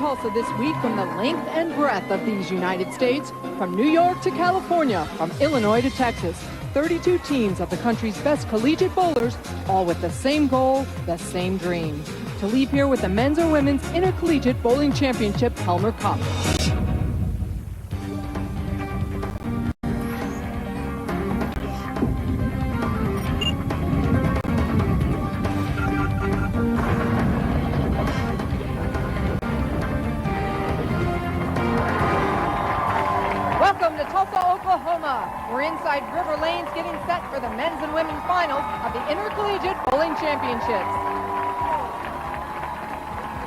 Tulsa this week from the length and breadth of these United States, from New York to California, from Illinois to Texas. 32 teams of the country's best collegiate bowlers, all with the same goal, the same dream: to leave here with the men's or women's Intercollegiate Bowling Championship Helmer Cup. Welcome to Tulsa, Oklahoma. We're inside River Lanes getting set for the men's and women's finals of the Intercollegiate Bowling Championships.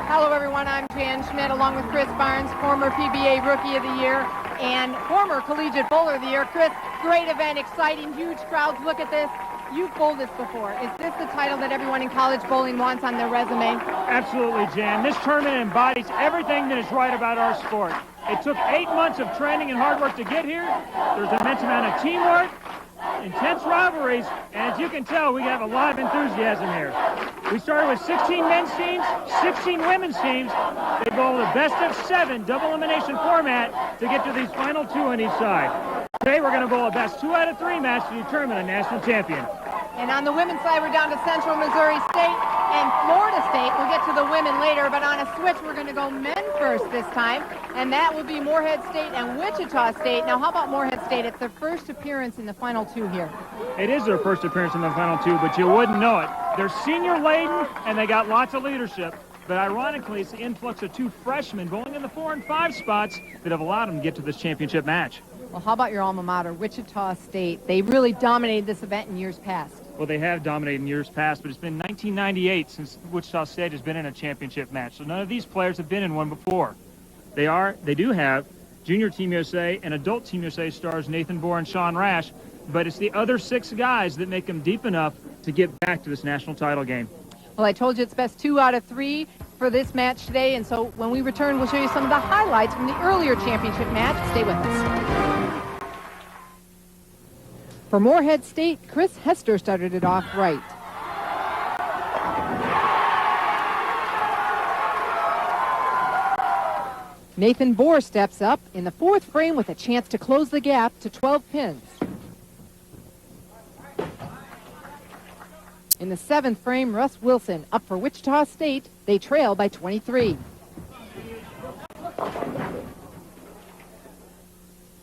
Hello everyone, I'm Jan Schmidt along with Chris Barnes, former PBA Rookie of the Year and former Collegiate Bowler of the Year. Chris, great event, exciting, huge crowds. Look at this. You've bowled this before. Is this the title that everyone in college bowling wants on their resume? Absolutely, Jan. This tournament embodies everything that is right about our sport. It took 8 months of training and hard work to get here. There's an immense amount of teamwork, intense rivalries, and as you can tell, we have a lot of enthusiasm here. We started with 16 men's teams, 16 women's teams. They bowled a best-of-7 double elimination format to get to these final two on each side. Today, we're going to bowl a best 2-out-of-3 match to determine a national champion. And on the women's side, we're down to Central Missouri State and Florida State. We'll get to the women later, but on a switch, we're going to go men first this time, and that will be Morehead State and Wichita State. Now, how about Morehead State? It's their first appearance in the final two here. It is their first appearance in the final two, but you wouldn't know it. They're senior-laden, and they got lots of leadership. But ironically, it's the influx of two freshmen bowling in the 4 and 5 spots that have allowed them to get to this championship match. Well, how about your alma mater, Wichita State? They really dominated this event in years past. Well, they have dominated in years past, but it's been 1998 since Wichita State has been in a championship match. So none of these players have been in one before. They do have Junior Team USA and Adult Team USA stars Nathan Bohr and Sean Rash, but it's the other 6 guys that make them deep enough to get back to this national title game. Well, I told you it's best 2 out of 3 for this match today, and so when we return, we'll show you some of the highlights from the earlier championship match. Stay with us. For Morehead State, Chris Hester started it off right. Nathan Bohr steps up in the 4th frame with a chance to close the gap to 12 pins. In the 7th frame, Russ Wilson up for Wichita State. They trail by 23.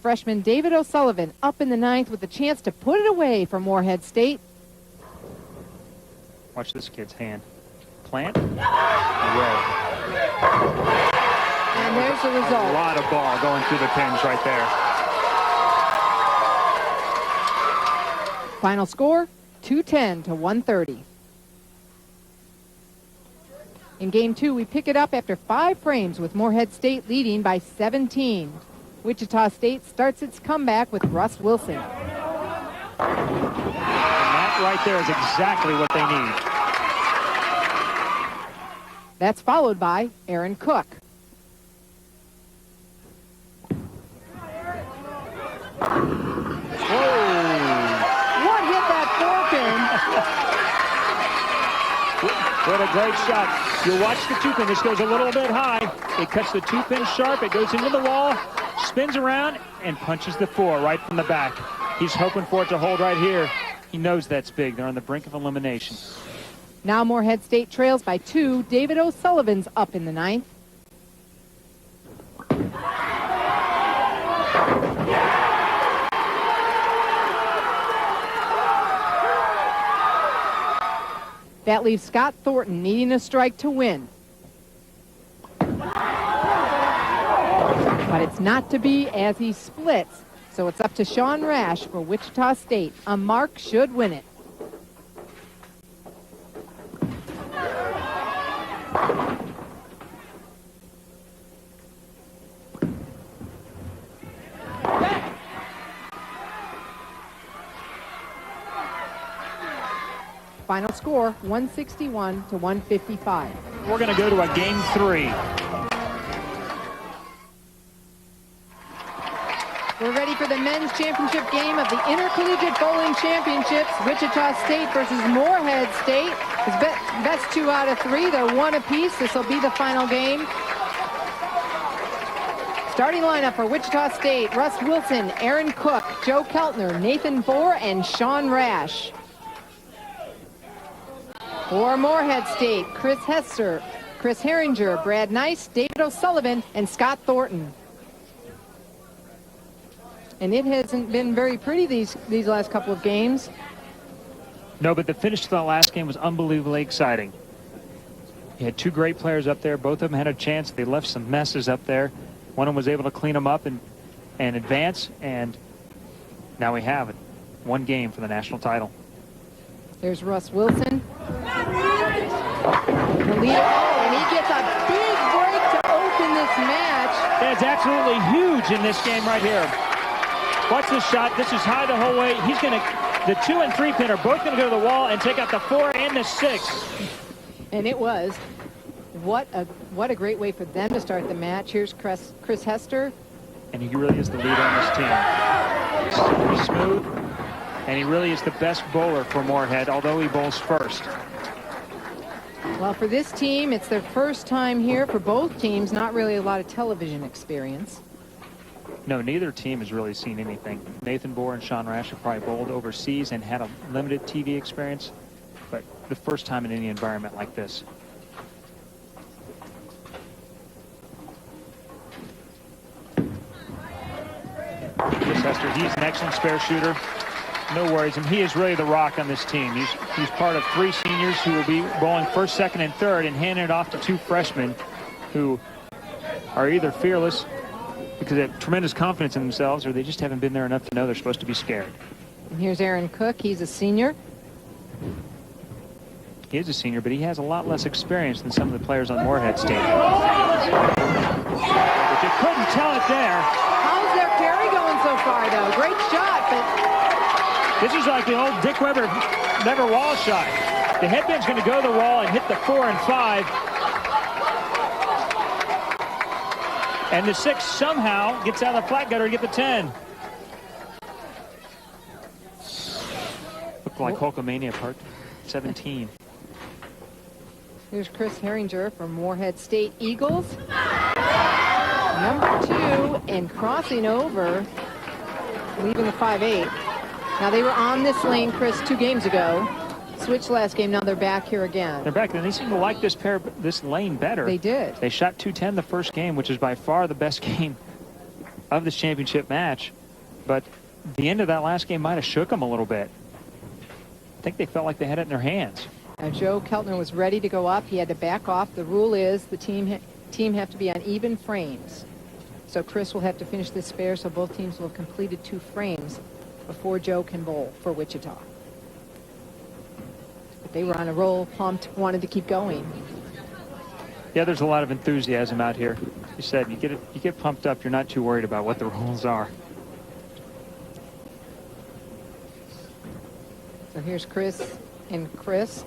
Freshman David O'Sullivan up in the 9th with a chance to put it away for Morehead State. Watch this kid's hand. Plant. Away. And there's the result. A lot of ball going through the pins right there. Final score, 210 to 130. In Game 2, we pick it up after 5 frames with Morehead State leading by 17. Wichita State starts its comeback with Russ Wilson. And that right there is exactly what they need. That's followed by Aaron Cook. Whoa! What hit that 4-pin? What a great shot. You watch the 2-pin. This goes a little bit high. It cuts the 2-pin sharp. It goes into the wall, spins around, and punches the 4 right from the back. He's hoping for it to hold right here. He knows that's big. They're on the brink of elimination. Now Morehead State trails by 2. David O'Sullivan's up in the 9th. That leaves Scott Thornton needing a strike to win. But it's not to be as he splits, so it's up to Sean Rash for Wichita State. A mark should win it. Final score, 161 to 155. We're going to go to a Game 3. We're ready for the men's championship game of the Intercollegiate Bowling Championships. Wichita State versus Morehead State. It's best 2 out of 3. They're 1 apiece. This will be the final game. Starting lineup for Wichita State: Russ Wilson, Aaron Cook, Joe Keltner, Nathan Bohr, and Sean Rash. For Morehead State: Chris Hester, Chris Herringer, Brad Nice, David O'Sullivan, and Scott Thornton. And it hasn't been very pretty these last couple of games. No, but the finish to the last game was unbelievably exciting. You had two great players up there. Both of them had a chance. They left some messes up there. One of them was able to clean them up and advance, and now we have it. One game for the national title. There's Russ Wilson. The leader, and he gets a big break to open this match. That's absolutely huge in this game right here. Watch this shot. This is high the whole way. He's going to, the 2 and 3 pin are both going to go to the wall and take out the 4 and the 6. And it was. What a great way for them to start the match. Here's Chris Hester. And he really is the leader on this team. He's very smooth, and he really is the best bowler for Morehead, although he bowls first. Well, for this team, it's their first time here. For both teams, not really a lot of television experience. No, neither team has really seen anything. Nathan Bohr and Sean Rash have probably bowled overseas and had a limited TV experience, but the first time in any environment like this. Chris Hester, he's an excellent spare shooter. No worries, and he is really the rock on this team. He's part of 3 seniors who will be bowling first, second, and third, and handing it off to 2 freshmen who are either fearless because they have tremendous confidence in themselves, or they just haven't been there enough to know they're supposed to be scared. And here's Aaron Cook. He's a senior. He is a senior, but he has a lot less experience than some of the players on Morehead State. But you couldn't tell it there. How's their carry going so far, though? Great shot, but this is like the old Dick Weber never wall shot. The headband's going to go to the wall and hit the 4 and 5. And the 6 somehow gets out of the flat gutter to get the 10. Looked like Hulkamania Part 17. Here's Chris Herringer from Morehead State Eagles. Number 2, and crossing over, leaving the 5-8. Now, they were on this lane, Chris, 2 games ago. Switched last game. Now they're back here again. They're back, and they seem to like this lane better. They did. They shot 210 the first game, which is by far the best game of this championship match. But the end of that last game might have shook them a little bit. I think they felt like they had it in their hands. Now, Joe Keltner was ready to go up. He had to back off. The rule is the team have to be on even frames. So Chris will have to finish this spare, so both teams will have completed 2 frames before Joe can bowl for Wichita. But they were on a roll, pumped, wanted to keep going. Yeah, there's a lot of enthusiasm out here. You said you get pumped up, you're not too worried about what the rules are. So here's Chris and Chris.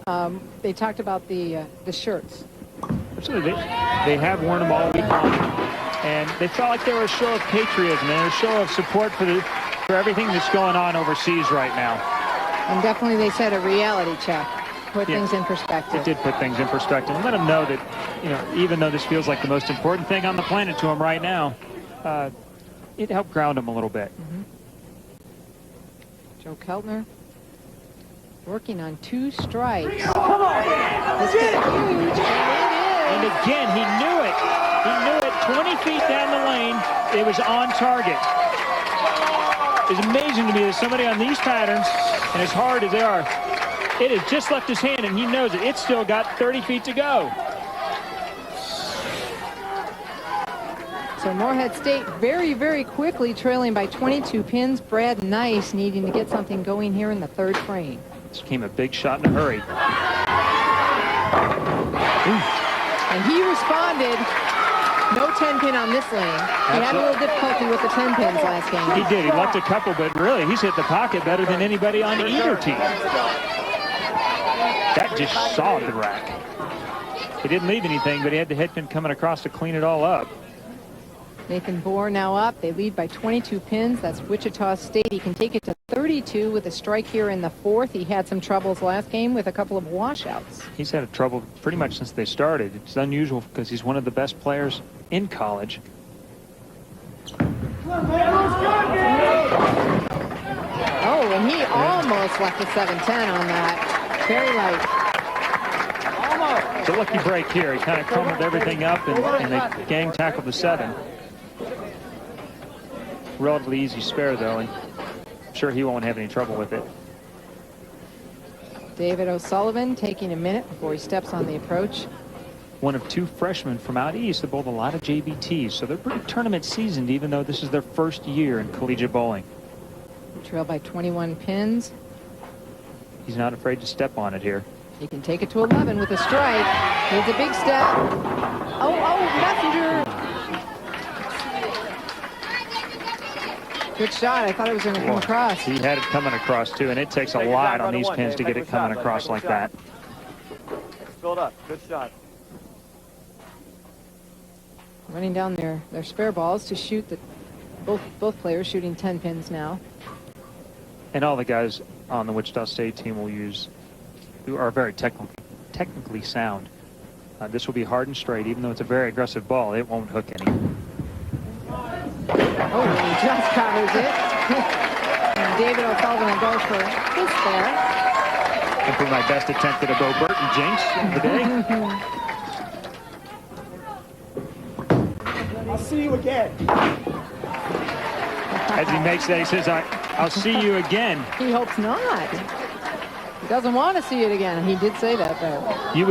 They talked about the shirts. Absolutely. They have worn them all week long, and they felt like they were a show of patriotism and a show of support for everything that's going on overseas right now. And definitely, they said, a reality check. Put things in perspective. It did put things in perspective and let them know that, even though this feels like the most important thing on the planet to them right now, it helped ground them a little bit. Joe Keltner working on 2 strikes. This is huge, and again, he knew it. He knew it. 20 feet down the lane, it was on target. It's amazing to me that somebody on these patterns, and as hard as they are, it has just left his hand, and he knows it. It's still got 30 feet to go. So Morehead State very, very quickly trailing by 22 pins. Brad Nice needing to get something going here in the 3rd frame. This came a big shot in a hurry. And he responded. No 10 pin on this lane. He had a little difficulty with the 10 pins last game. He did. He left a couple, but really, he's hit the pocket better than anybody on either team. That just sawed the rack. He didn't leave anything, but he had the head pin coming across to clean it all up. Nathan Bohr now up. They lead by 22 pins. That's Wichita State. He can take it to 32 with a strike here in the 4th. He had some troubles last game with a couple of washouts. He's had trouble pretty much since they started. It's unusual because he's one of the best players in college. Oh, and he almost left the 7-10 on that. Very light. It's a lucky break here. He kind of crumbled everything up, and they gang tackled the 7. Relatively easy spare, though, and I'm sure he won't have any trouble with it. David O'Sullivan taking a minute before he steps on the approach. One of 2 freshmen from out east that bowled a lot of JBTs, so they're pretty tournament seasoned, even though this is their first year in collegiate bowling. Trailed by 21 pins. He's not afraid to step on it here. He can take it to 11 with a strike. Here's a big step. Oh, Messenger. Good shot. I thought it was going to come across. He had it coming across, too, and it takes a lot on these pins to get it coming across like that. Filled up. Good shot. Running down their spare balls to shoot the both players shooting 10 pins now. And all the guys on the Wichita State team who are very technically sound. This will be hard and straight, even though it's a very aggressive ball. It won't hook any. Oh, he just covers it. And David O'Sullivan will go for his spare. And for my best attempt at a Bo Burton jinx of the day. I'll see you again. As he makes that, he says, I'll see you again. He hopes not. He doesn't want to see it again. He did say that, though. You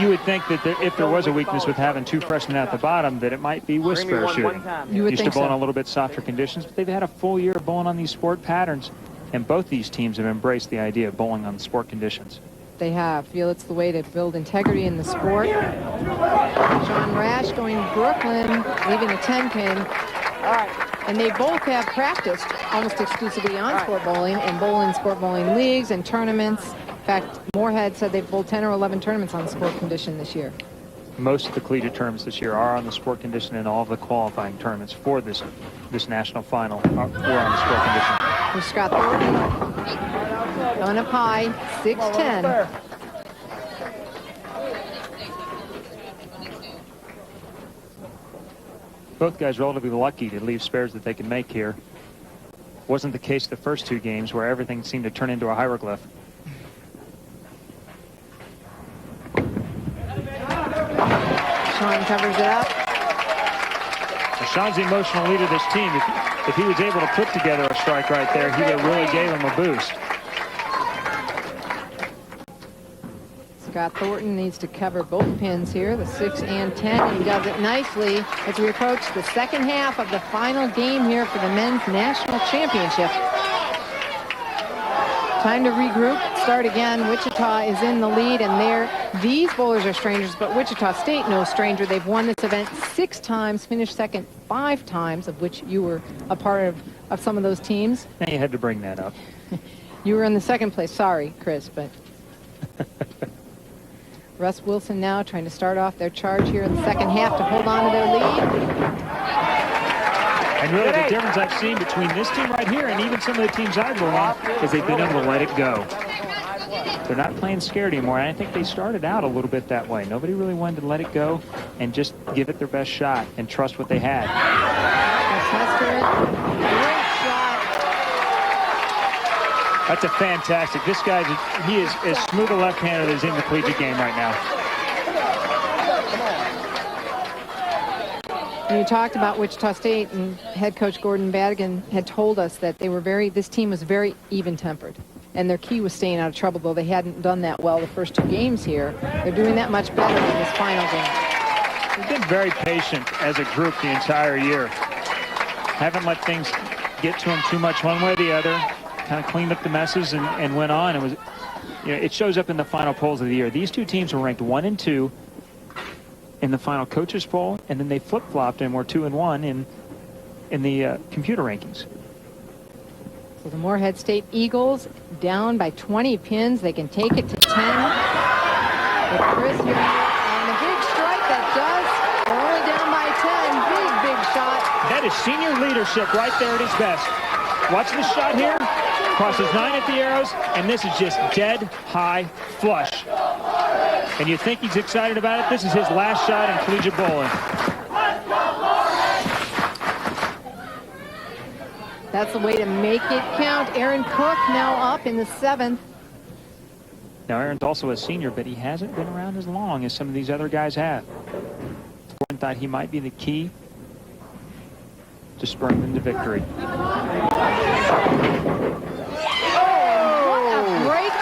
would think that if there was a weakness with having 2 freshmen at the bottom, that it might be with spare shooting. You would Used think to bowl in so. a little bit softer conditions, but they've had a full year of bowling on these sport patterns, and both these teams have embraced the idea of bowling on sport conditions. They have. Feel it's the way to build integrity in the sport. John Rash going to Brooklyn, leaving a 10-pin. All right. And they both have practiced almost exclusively on sport bowling and bowling sport bowling leagues and tournaments. In fact, Moorhead said they've bowled 10 or 11 tournaments on sport condition this year. Most of the collegiate tournaments this year are on the sport condition, and all of the qualifying tournaments for this national final were on the sport condition. Here's Scott Thornton going up high, 6-10. Both guys relatively lucky to leave spares that they can make here. Wasn't the case the first 2 games where everything seemed to turn into a hieroglyph. Sean covers it up. Now, Sean's the emotional leader of this team. If he was able to put together a strike right there, he would have really gave him a boost. Scott Thornton needs to cover both pins here, the 6 and 10, and he does it nicely as we approach the second half of the final game here for the men's national championship. Time to regroup, start again. Wichita is in the lead, and these bowlers are strangers, but Wichita State no stranger. They've won this event 6 times, finished second 5 times, of which you were a part of some of those teams. And you had to bring that up. You were in the second place. Sorry, Chris, but... Russ Wilson now trying to start off their charge here in the second half to hold on to their lead. And really the difference I've seen between this team right here and even some of the teams I've bowled on is they've been able to let it go. They're not playing scared anymore, and I think they started out a little bit that way. Nobody really wanted to let it go and just give it their best shot and trust what they had. Great shot. That's a fantastic. This guy, he is as smooth a left-hander as in the collegiate game right now. You talked about Wichita State, and head coach Gordon Badigan had told us that this team was very even-tempered, and their key was staying out of trouble, though they hadn't done that well the first 2 games here. They're doing that much better in this final game. They've been very patient as a group the entire year. Haven't let things get to them too much one way or the other. Kind of cleaned up the messes and went on. It shows up in the final polls of the year. These 2 teams were ranked 1 and 2 in the final coaches poll, and then they flip-flopped and were 2 and 1 in the computer rankings. So the Moorhead State Eagles down by 20 pins. They can take it to 10. With Chris here, and a big strike that does. They're only down by 10. Big shot. That is senior leadership right there at its best. Watch this shot here. Crosses 9 at the arrows, and this is just dead high flush. And you think he's excited about it? This is his last shot in collegiate bowling. That's the way to make it count. Aaron Cook now up in the 7th. Now, Aaron's also a senior, but he hasn't been around as long as some of these other guys have. Gordon thought he might be the key to spurring them to victory. What a break.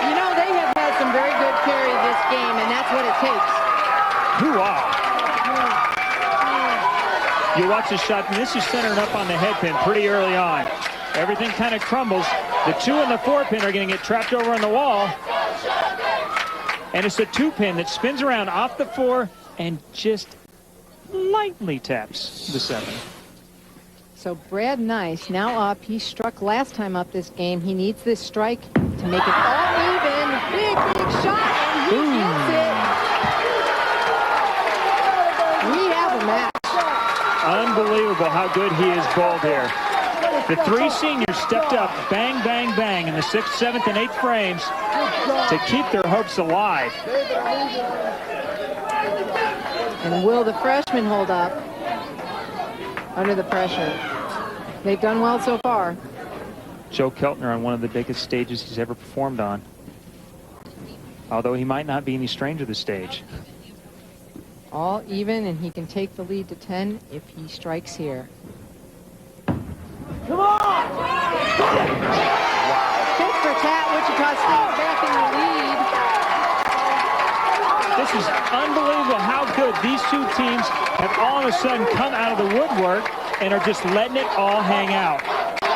You know, they have had some very good carry this game, and that's what it takes. Hoo-ah. You watch the shot, and this is centered up on the head pin pretty early on. Everything kind of crumbles. The 2 and the 4 pin are going to get trapped over on the wall. And it's the 2 pin that spins around off the 4 and just lightly taps the 7. So Brad Nice now up. He struck last time up this game. He needs this strike to make it all even. Big shot, and he gets it. We have a match. Unbelievable how good he is bowled here. The 3 seniors stepped up, bang, bang, bang, in the 6th, 7th, and 8th frames to keep their hopes alive. And will the freshmen hold up under the pressure? They've done well so far. Joe Keltner on one of the biggest stages he's ever performed on. Although he might not be any stranger to the stage. All even, and he can take the lead to 10 if he strikes here. Come on! Tit for tat, Wichita State back in the lead. This is unbelievable how good these 2 teams have all of a sudden come out of the woodwork and are just letting it all hang out.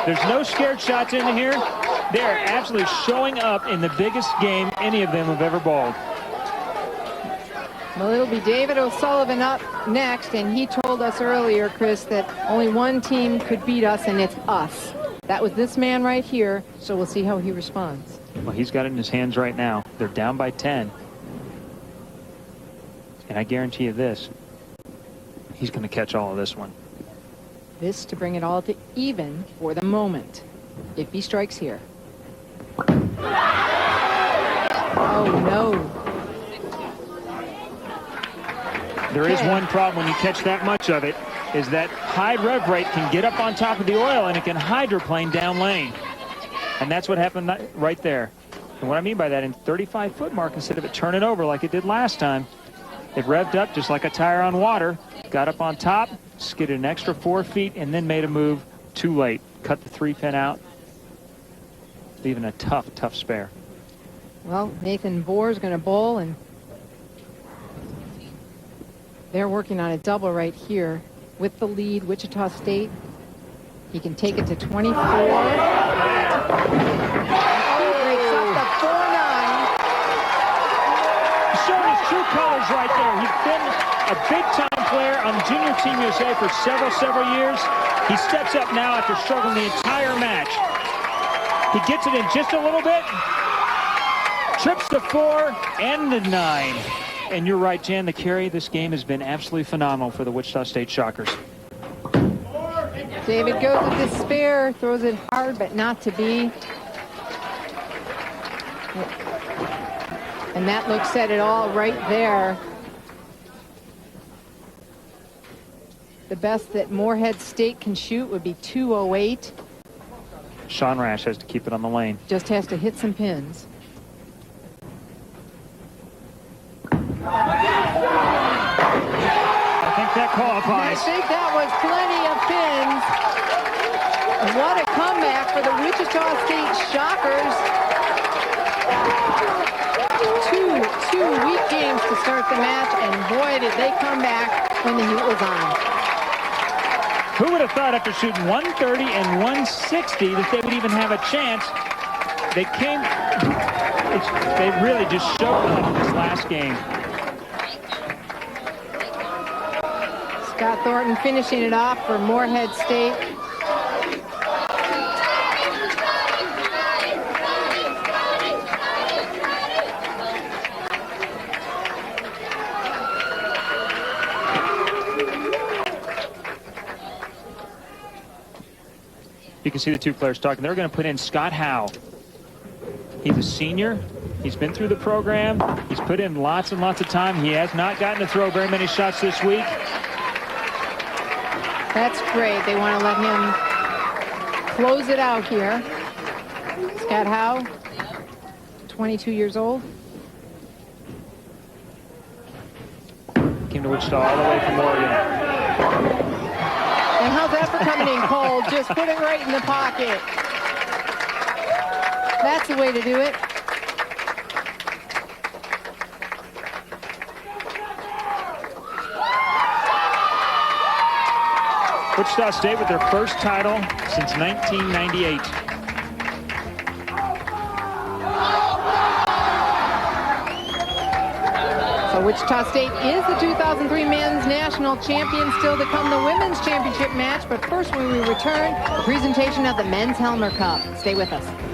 There's no scared shots in here. They're absolutely showing up in the biggest game any of them have ever bowled. Well, it'll be David O'Sullivan up next, and he told us earlier, Chris, that only one team could beat us, and it's us. That was this man right here, so we'll see how he responds. Well, he's got it in his hands right now. They're down by 10. And I guarantee you this, he's going to catch all of this one. This to bring it all to even for the moment, if he strikes here. Oh, no. There is one problem when you catch that much of it, is that high rev rate can get up on top of the oil and it can hydroplane down lane. And that's what happened right there. And what I mean by that, in 35-foot mark, instead of it turning over like it did last time, it revved up just like a tire on water, got up on top, skidded an extra 4 feet, and then made a move too late. Cut the 3 pin out, leaving a tough, tough spare. Well, Nathan Bohr is going to bowl, and they're working on a double right here with the lead. Wichita State, he can take it to 24. He breaks up the 4-9. He's showing his true colors right there. He's been a big-time player on Junior Team USA for several years. He steps up now after struggling the entire match. He gets it in just a little bit, trips the 4 and the 9. And you're right, Jan, the carry of this game has been absolutely phenomenal for the Wichita State Shockers. David goes with the spare, throws it hard, but not to be. And that looks said it all right there. The best that Moorhead State can shoot would be 208. Sean Rash has to keep it on the lane. Just has to hit some pins. I think that qualifies. I think that was plenty of pins. What a comeback for the Wichita State Shockers. Two weak games to start the match, and boy, did they come back when the heat was on. Who would have thought after shooting 130 and 160 that they would even have a chance? They really just showed up in this last game. Scott Thornton finishing it off for Moorhead State. You can see the 2 players talking. They're going to put in Scott Howe. He's a senior. He's been through the program. He's put in lots and lots of time. He has not gotten to throw very many shots this week. That's great. They want to let him close it out here. Scott Howe, 22 years old. Came to Wichita all the way from Oregon. And how's that for coming in cold? Just put it right in the pocket. That's the way to do it. Wichita State with their first title since 1998. So Wichita State is the 2003 men's national champion. Still to come the women's championship match. But first, when we return, the presentation of the men's Helmer Cup. Stay with us.